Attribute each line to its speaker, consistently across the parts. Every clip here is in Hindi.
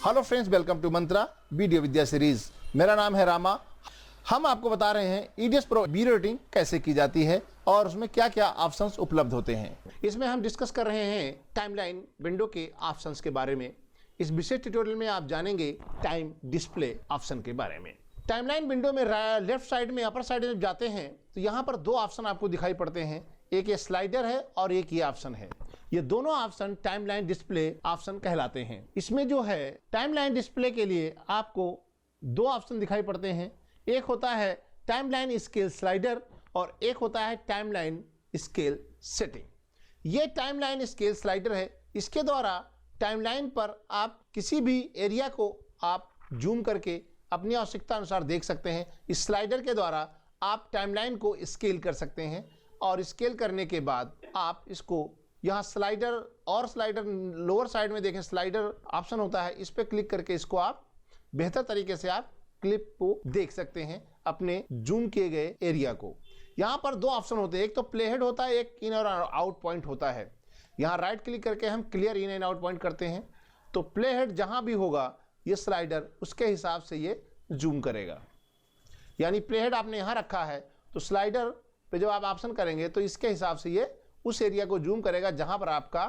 Speaker 1: Hello friends, welcome to Mantra video Vidya series. मेरा नाम है रामा। हम आपको बता रहे हैं ईडीएस प्रो वीडियो एडिटिंग कैसे की जाती है और उसमें क्या क्या ऑप्शंस उपलब्ध होते हैं। इसमें हम डिस्कस कर रहे हैं टाइमलाइन विंडो के ऑप्शंस के बारे में। इस विशेष ट्यूटोरियल में आप जानेंगे टाइम डिस्प्ले ऑप्शन के बारे में। टाइमलाइन विंडो में लेफ्ट साइड में अपर साइड में जाते हैं तो यहाँ पर दो ऑप्शन आपको दिखाई पड़ते हैं, एक ये स्लाइडर है और एक ये ऑप्शन है। ये दोनों ऑप्शन टाइमलाइन डिस्प्ले ऑप्शन कहलाते हैं। इसमें जो है टाइमलाइन डिस्प्ले के लिए आपको दो ऑप्शन दिखाई पड़ते हैं, एक होता है टाइमलाइन स्केल स्लाइडर और एक होता है टाइमलाइन स्केल सेटिंग। ये टाइमलाइन स्केल स्लाइडर है, इसके द्वारा टाइमलाइन पर आप किसी भी एरिया को आप जूम करके अपनी आवश्यकता अनुसार देख सकते हैं। इस स्लाइडर के द्वारा आप टाइमलाइन को स्केल कर सकते हैं और स्केल करने के बाद आप इसको यहाँ स्लाइडर और स्लाइडर लोअर साइड में देखें स्लाइडर ऑप्शन होता है, इस पर क्लिक करके इसको आप बेहतर तरीके से आप क्लिप को देख सकते हैं, अपने जूम किए गए एरिया को। यहाँ पर दो ऑप्शन होते हैं, एक तो प्ले हेड होता है, एक इन और आउट पॉइंट होता है। यहाँ राइट क्लिक करके हम clear in and out point करते हैं तो प्ले हेड जहाँ भी होगा ये स्लाइडर उसके हिसाब से ये जूम करेगा। यानी प्ले हेड आपने यहाँ रखा है तो स्लाइडर पे जब आप ऑप्शन करेंगे तो इसके हिसाब से ये उस एरिया को जूम करेगा जहां पर आपका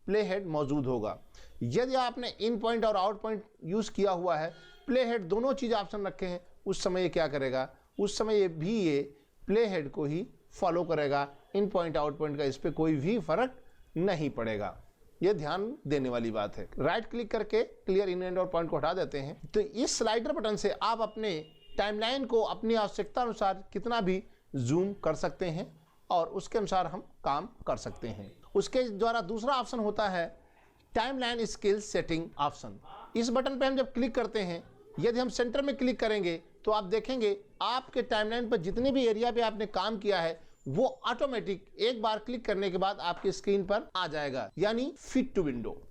Speaker 1: प्ले हेड मौजूद होगा। यदि आपने इन पॉइंट और आउट पॉइंट यूज किया हुआ है, प्ले हेड दोनों चीज ऑप्शन रखे हैं, उस समय ये क्या करेगा, उस समय ये भी ये प्ले हेड को ही फॉलो करेगा। इन पॉइंट आउट पॉइंट का इस पर कोई भी फर्क नहीं पड़ेगा। ये ध्यान देने वाली बात है। राइट क्लिक करके clear in and out point को हटा देते हैं तो इस स्लाइडर बटन से आप अपने टाइमलाइन को अपनी आवश्यकता अनुसार कितना भी जूम कर सकते हैं और उसके अनुसार हम काम कर सकते हैं। उसके द्वारा दूसरा ऑप्शन होता है टाइमलाइन स्केल सेटिंग ऑप्शन। इस बटन पे हम जब क्लिक करते हैं, यदि हम सेंटर में क्लिक करेंगे तो आप देखेंगे आपके टाइमलाइन पर जितने भी एरिया पे आपने काम किया है वो ऑटोमेटिक एक बार क्लिक करने के बाद आपकी स्क्रीन पर आ जाएगा, यानी फिट टू विंडो।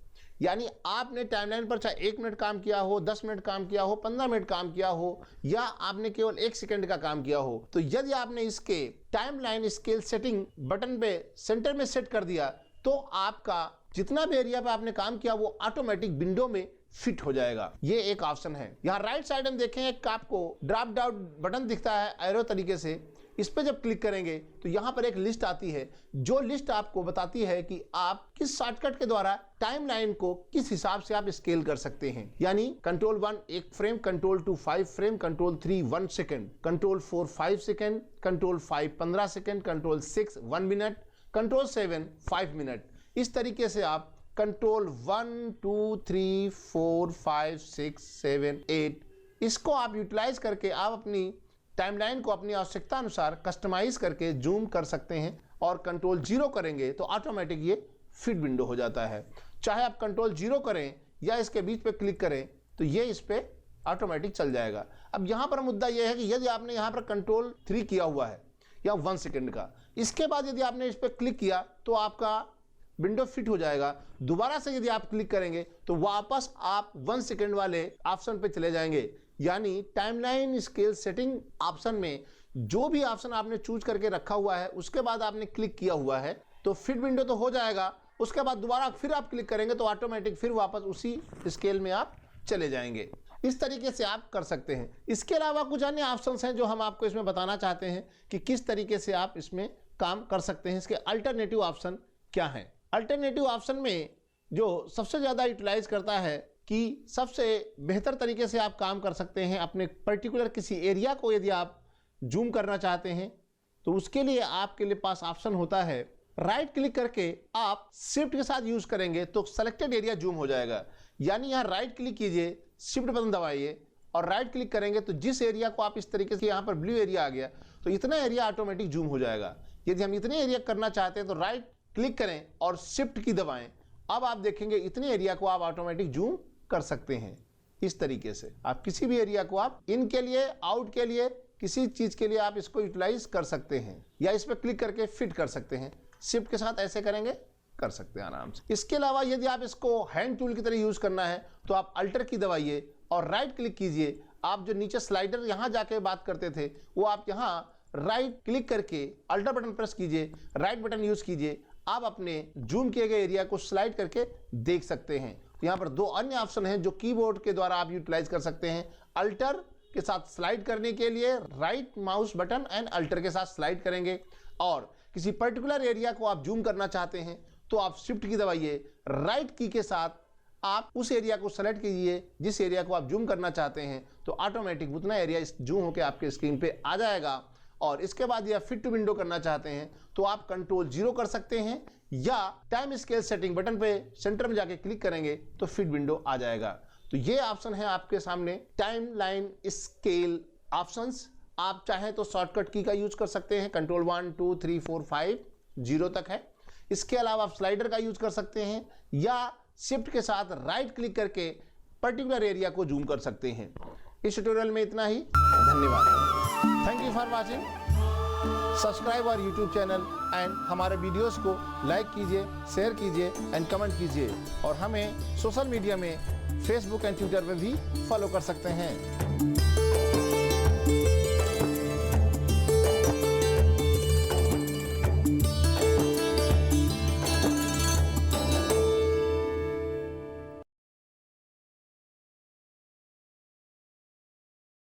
Speaker 1: यानी आपने टाइमलाइन पर चाहे 1 मिनट काम किया हो, 10 मिनट काम किया हो, 15 मिनट काम किया हो या आपने केवल 1 सेकंड का काम किया हो, तो यदि आपने इसके टाइमलाइन स्केल सेटिंग बटन पे सेंटर में सेट कर दिया तो आपका जितना भी एरिया पे आपने काम किया वो ऑटोमेटिक विंडो में फिट हो जाएगा। ये एक ऑप्शन है। यहाँ राइट साइड हम देखें एक आपको ड्रॉप डाउन बटन दिखता है एरो तरीके से, इस पे जब क्लिक करेंगे तो यहाँ पर एक लिस्ट आती है जो लिस्ट आपको बताती है कि आप किस शॉर्टकट के द्वारा टाइमलाइन को किस हिसाब से आप स्केल कर सकते हैं। यानी control 1 1 frame, control 2 5 frame, control 3 1 second, control 4 5 second, control 5 15 second, control 6 1 minute, control 7 5 minute. इस तरीके से आप कंट्रोल 1 2 3 4 5 6 7 8 इसको आप यूटिलाइज करके आप अपनी टाइमलाइन को अपनी आवश्यकता अनुसार कस्टमाइज करके जूम कर सकते हैं। और कंट्रोल 0 करेंगे तो ऑटोमेटिक ये फिट विंडो हो जाता है। चाहे आप कंट्रोल 0 करें या इसके बीच पे क्लिक करें तो ये इस पे ऑटोमेटिक चल जाएगा। अब यहाँ पर मुद्दा यह है कि यदि आपने यहाँ पर कंट्रोल 3 किया हुआ है या 1 सेकंड का, इसके बाद यदि आपने इस पर क्लिक किया तो आपका विंडो फिट हो जाएगा। दोबारा से यदि आप क्लिक करेंगे तो वापस आप 1 सेकंड वाले ऑप्शन पे चले जाएंगे। यानी टाइमलाइन स्केल सेटिंग ऑप्शन में जो भी ऑप्शन आपने चूज करके रखा हुआ है उसके बाद आपने क्लिक किया हुआ है तो फिट विंडो तो हो जाएगा। उसके बाद दोबारा फिर आप क्लिक करेंगे तो ऑटोमेटिक फिर वापस उसी स्केल में आप चले जाएंगे। इस तरीके से आप कर सकते हैं। इसके अलावा कुछ अन्य ऑप्शंस हैं जो हम आपको इसमें बताना चाहते हैं कि किस तरीके से आप इसमें काम कर सकते हैं। इसके अल्टरनेटिव ऑप्शन क्या हैं। अल्टरनेटिव ऑप्शन में जो सबसे ज़्यादा यूटिलाइज करता है कि सबसे बेहतर तरीके से आप काम कर सकते हैं अपने पर्टिकुलर किसी एरिया को यदि आप जूम करना चाहते हैं तो उसके लिए आपके लिए पास ऑप्शन होता है। राइट क्लिक करके आप शिफ्ट के साथ यूज करेंगे तो सेलेक्टेड एरिया जूम हो जाएगा। यानी यहाँ राइट क्लिक कीजिए, शिफ्ट बटन दबाइए और राइट क्लिक करेंगे तो जिस एरिया को आप इस तरीके से यहाँ पर ब्लू एरिया आ गया तो इतना एरिया ऑटोमेटिक जूम हो जाएगा। यदि हम इतने एरिया करना चाहते हैं तो राइट क्लिक करें और शिफ्ट की दबाएं। अब आप देखेंगे इतने एरिया को आप ऑटोमेटिक जूम कर सकते हैं। इस तरीके से आप किसी भी एरिया को आप इन के लिए, आउट के लिए, किसी चीज के लिए आप इसको यूटिलाइज कर सकते हैं या इस पर क्लिक करके फिट कर सकते हैं। शिफ्ट के साथ ऐसे करेंगे कर सकते हैं आराम से। इसके अलावा यदि आप इसको हैंड टूल की तरह यूज करना है तो आप अल्टर की दबाइए और राइट क्लिक कीजिए। आप जो नीचे स्लाइडर यहां जाके बात करते थे वो आप यहां राइट क्लिक करके अल्टर बटन प्रेस कीजिए, राइट बटन यूज कीजिए, आप अपने जूम किए गए एरिया को स्लाइड करके देख सकते हैं। यहाँ पर दो अन्य ऑप्शन हैं जो कीबोर्ड के द्वारा आप यूटिलाइज कर सकते हैं। अल्टर के साथ स्लाइड करने के लिए right mouse button and alter के साथ स्लाइड करेंगे, और किसी पर्टिकुलर एरिया को आप जूम करना चाहते हैं तो आप शिफ्ट की दबाइए, राइट की के साथ आप उस एरिया को सेलेक्ट कीजिए जिस एरिया को आप जूम करना चाहते हैं, तो ऑटोमेटिक उतना एरिया जूम होकर आपके स्क्रीन पे आ जाएगा। और इसके बाद ये फिट टू विंडो करना चाहते हैं तो आप कंट्रोल 0 कर सकते हैं, या टाइम स्केल सेटिंग बटन पे सेंटर में जाके क्लिक करेंगे तो फिट विंडो आ जाएगा। तो ये ऑप्शन है आपके सामने टाइम लाइन स्केल ऑप्शंस। आप चाहें तो शॉर्टकट की का यूज कर सकते हैं, कंट्रोल 1 2 3 4 5 0 तक है। इसके अलावा आप स्लाइडर का यूज कर सकते हैं, या शिफ्ट के साथ राइट क्लिक करके पर्टिकुलर एरिया को जूम कर सकते हैं। इस ट्यूटोरियल में इतना ही, धन्यवाद। Thank you for watching. Subscribe our YouTube channel and हमारे वीडियोस को लाइक कीजिए, शेयर कीजिए एंड कमेंट कीजिए, और हमें सोशल मीडिया में फेसबुक एंड ट्विटर पर भी फॉलो कर सकते हैं।